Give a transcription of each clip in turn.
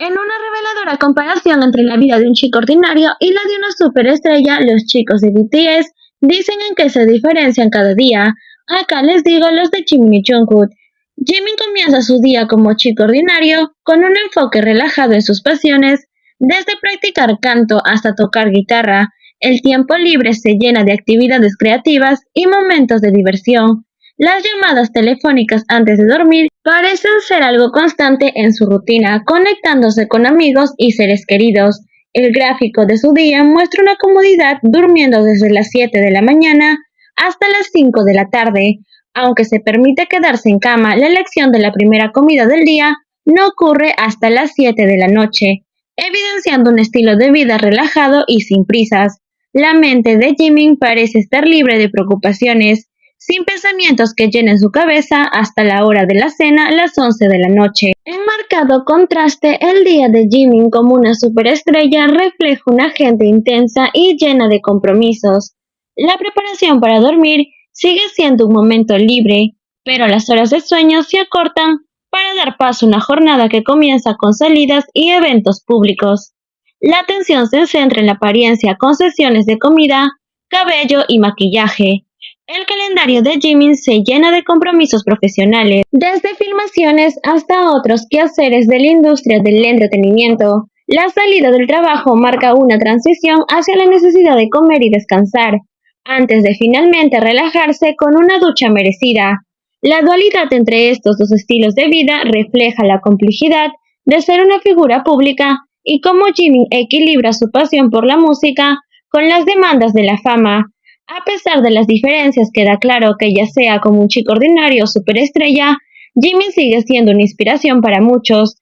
En una reveladora comparación entre la vida de un chico ordinario y la de una superestrella, los chicos de BTS dicen en qué se diferencian cada día. Acá les digo los de Jimin y Jungkook. Jimin comienza su día como chico ordinario, con un enfoque relajado en sus pasiones, desde practicar canto hasta tocar guitarra. El tiempo libre se llena de actividades creativas y momentos de diversión. Las llamadas telefónicas antes de dormir parecen ser algo constante en su rutina, conectándose con amigos y seres queridos. El gráfico de su día muestra una comodidad durmiendo desde las 7 de la mañana hasta las 5 de la tarde. Aunque se permite quedarse en cama, la elección de la primera comida del día no ocurre hasta las 7 de la noche, evidenciando un estilo de vida relajado y sin prisas. La mente de Jimin parece estar libre de preocupaciones, sin pensamientos que llenen su cabeza hasta la hora de la cena, las 11 de la noche. En marcado contraste, el día de Jimin como una superestrella refleja una agenda intensa y llena de compromisos. La preparación para dormir sigue siendo un momento libre, pero las horas de sueño se acortan para dar paso a una jornada que comienza con salidas y eventos públicos. La atención se centra en la apariencia con sesiones de comida, cabello y maquillaje. El calendario de Jimin se llena de compromisos profesionales, desde filmaciones hasta otros quehaceres de la industria del entretenimiento. La salida del trabajo marca una transición hacia la necesidad de comer y descansar, antes de finalmente relajarse con una ducha merecida. La dualidad entre estos dos estilos de vida refleja la complejidad de ser una figura pública y cómo Jimin equilibra su pasión por la música con las demandas de la fama. A pesar de las diferencias, queda claro que ya sea como un chico ordinario o superestrella, Jimin sigue siendo una inspiración para muchos.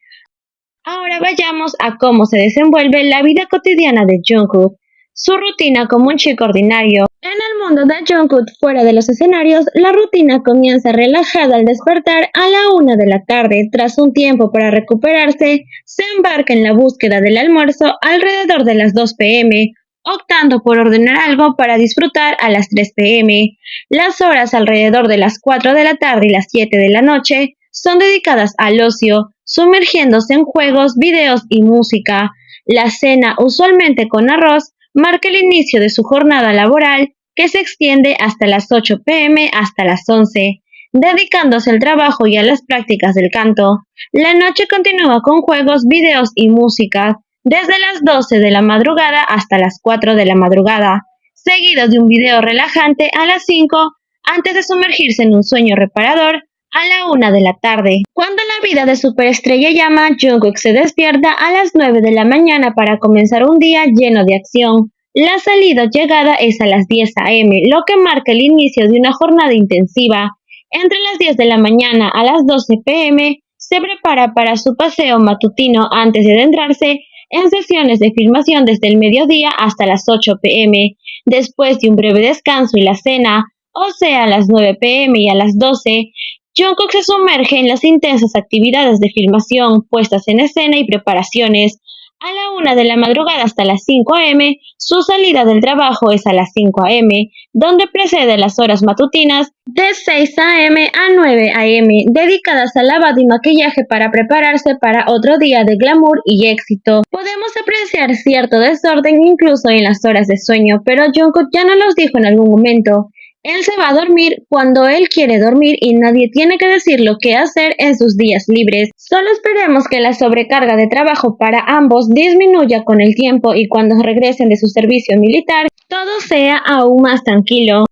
Ahora vayamos a cómo se desenvuelve la vida cotidiana de Jungkook. Su rutina como un chico ordinario. En el mundo de Jungkook, fuera de los escenarios, la rutina comienza relajada al despertar a la 1 de la tarde. Tras un tiempo para recuperarse, se embarca en la búsqueda del almuerzo alrededor de las 2 p.m., optando por ordenar algo para disfrutar a las 3 p.m. Las horas alrededor de las 4 de la tarde y las 7 de la noche son dedicadas al ocio, sumergiéndose en juegos, videos y música. La cena, usualmente con arroz, marca el inicio de su jornada laboral, que se extiende hasta las 8 p.m. hasta las 11, dedicándose al trabajo y a las prácticas del canto. La noche continúa con juegos, videos y música, desde las 12 de la madrugada hasta las 4 de la madrugada, seguido de un video relajante a las 5, antes de sumergirse en un sueño reparador a la 1 de la tarde. Cuando la vida de superestrella llama, Jungkook se despierta a las 9 de la mañana para comenzar un día lleno de acción. La salida o llegada es a las 10 a.m., lo que marca el inicio de una jornada intensiva. Entre las 10 de la mañana a las 12 p.m., se prepara para su paseo matutino antes de adentrarse en sesiones de filmación desde el mediodía hasta las 8 p.m. Después de un breve descanso y la cena, o sea a las 9 p.m. y a las 12, Jungkook se sumerge en las intensas actividades de filmación, puestas en escena y preparaciones. A la 1 de la madrugada hasta las 5 a.m., su salida del trabajo es a las 5 a.m., donde precede las horas matutinas de 6 a.m. a 9 a.m., dedicadas al lavado y maquillaje para prepararse para otro día de glamour y éxito. Podemos apreciar cierto desorden incluso en las horas de sueño, pero Jungkook ya nos los dijo en algún momento. Él se va a dormir cuando él quiere dormir y nadie tiene que decir lo que hacer en sus días libres. Solo esperemos que la sobrecarga de trabajo para ambos disminuya con el tiempo y cuando regresen de su servicio militar, todo sea aún más tranquilo.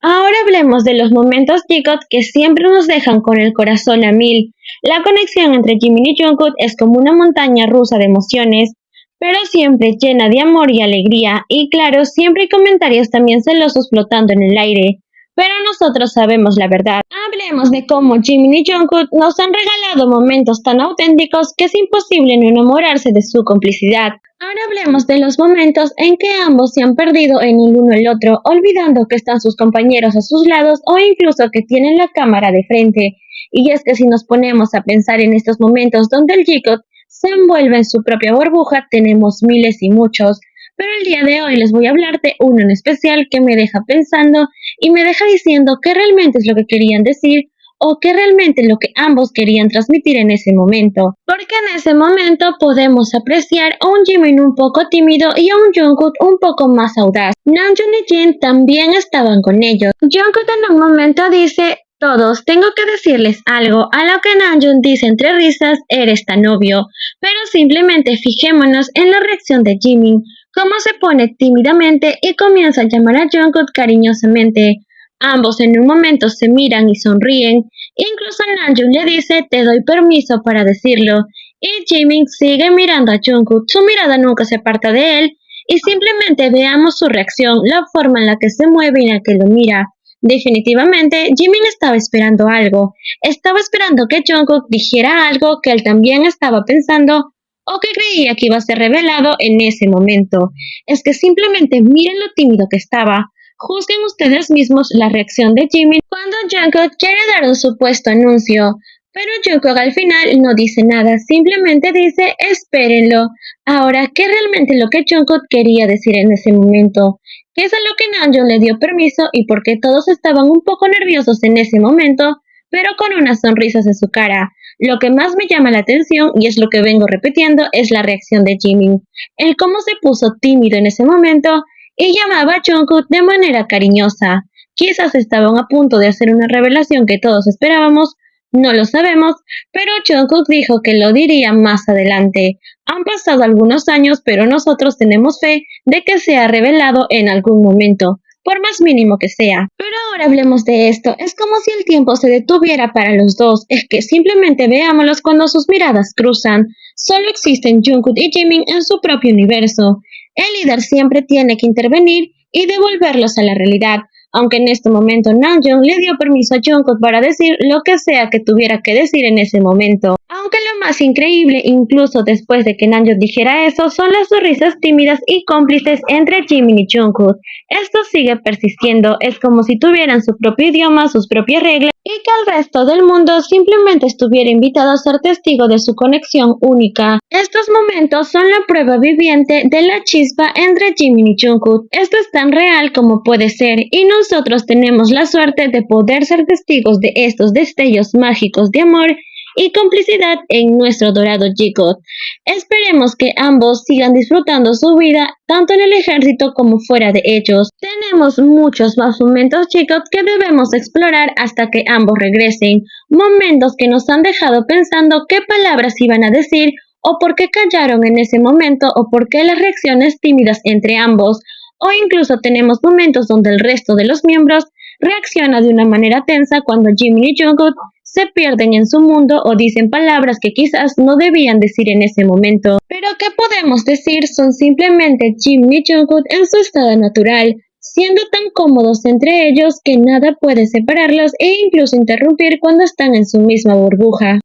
Ahora hablemos de los momentos chicos que siempre nos dejan con el corazón a mil. La conexión entre Jimin y Jungkook es como una montaña rusa de emociones, pero siempre llena de amor y alegría, y claro, siempre hay comentarios también celosos flotando en el aire, pero nosotros sabemos la verdad. Hablemos de cómo Jimin y Jungkook nos han regalado momentos tan auténticos que es imposible no enamorarse de su complicidad. Ahora hablemos de los momentos en que ambos se han perdido en el uno el otro, olvidando que están sus compañeros a sus lados o incluso que tienen la cámara de frente. Y es que si nos ponemos a pensar en estos momentos donde el Jungkook se envuelve en su propia burbuja, tenemos miles y muchos, pero el día de hoy les voy a hablar de uno en especial que me deja pensando y me deja diciendo qué realmente es lo que querían decir o qué realmente lo que ambos querían transmitir en ese momento. Porque en ese momento podemos apreciar a un Jimin un poco tímido y a un Jungkook un poco más audaz. Namjoon y Jin también estaban con ellos. Jungkook en un momento dice: todos, tengo que decirles algo, a lo que Namjoon dice entre risas: eres tan obvio. Pero simplemente fijémonos en la reacción de Jimin, cómo se pone tímidamente y comienza a llamar a Jungkook cariñosamente. Ambos en un momento se miran y sonríen, incluso Namjoon le dice: te doy permiso para decirlo, y Jimin sigue mirando a Jungkook, su mirada nunca se aparta de él, y simplemente veamos su reacción, la forma en la que se mueve y en la que lo mira. Definitivamente, Jimin estaba esperando algo. Estaba esperando que Jungkook dijera algo que él también estaba pensando o que creía que iba a ser revelado en ese momento. Es que simplemente miren lo tímido que estaba. Juzguen ustedes mismos la reacción de Jimin cuando Jungkook quiere dar un supuesto anuncio. Pero Jungkook al final no dice nada, simplemente dice: espérenlo. Ahora, ¿qué es realmente lo que Jungkook quería decir en ese momento? ¿Qué es a lo que Namjoon le dio permiso y por qué todos estaban un poco nerviosos en ese momento, pero con unas sonrisas en su cara? Lo que más me llama la atención, y es lo que vengo repitiendo, es la reacción de Jimin. El cómo se puso tímido en ese momento y llamaba a Jungkook de manera cariñosa. Quizás estaban a punto de hacer una revelación que todos esperábamos, no lo sabemos, pero Jungkook dijo que lo diría más adelante. Han pasado algunos años, pero nosotros tenemos fe de que sea revelado en algún momento, por más mínimo que sea. Pero ahora hablemos de esto. Es como si el tiempo se detuviera para los dos. Es que simplemente veámoslos cuando sus miradas cruzan. Solo existen Jungkook y Jimin en su propio universo. El líder siempre tiene que intervenir y devolverlos a la realidad. Aunque en este momento Namjoon le dio permiso a Jungkook para decir lo que sea que tuviera que decir en ese momento. Aunque lo más increíble, incluso después de que Namjoon dijera eso, son las sonrisas tímidas y cómplices entre Jimin y Jungkook. Esto sigue persistiendo, es como si tuvieran su propio idioma, sus propias reglas, y que el resto del mundo simplemente estuviera invitado a ser testigo de su conexión única. Estos momentos son la prueba viviente de la chispa entre Jimin y Jungkook. Esto es tan real como puede ser, y nosotros tenemos la suerte de poder ser testigos de estos destellos mágicos de amor y complicidad en nuestro dorado J-Hope. Esperemos que ambos sigan disfrutando su vida tanto en el ejército como fuera de ellos. Tenemos muchos más momentos chicos que debemos explorar hasta que ambos regresen, momentos que nos han dejado pensando qué palabras iban a decir o por qué callaron en ese momento o por qué las reacciones tímidas entre ambos, o incluso tenemos momentos donde el resto de los miembros reacciona de una manera tensa cuando Jimin y Jungkook se pierden en su mundo o dicen palabras que quizás no debían decir en ese momento. Pero ¿qué podemos decir? Son simplemente Jimin y Jungkook en su estado natural, siendo tan cómodos entre ellos que nada puede separarlos e incluso interrumpir cuando están en su misma burbuja.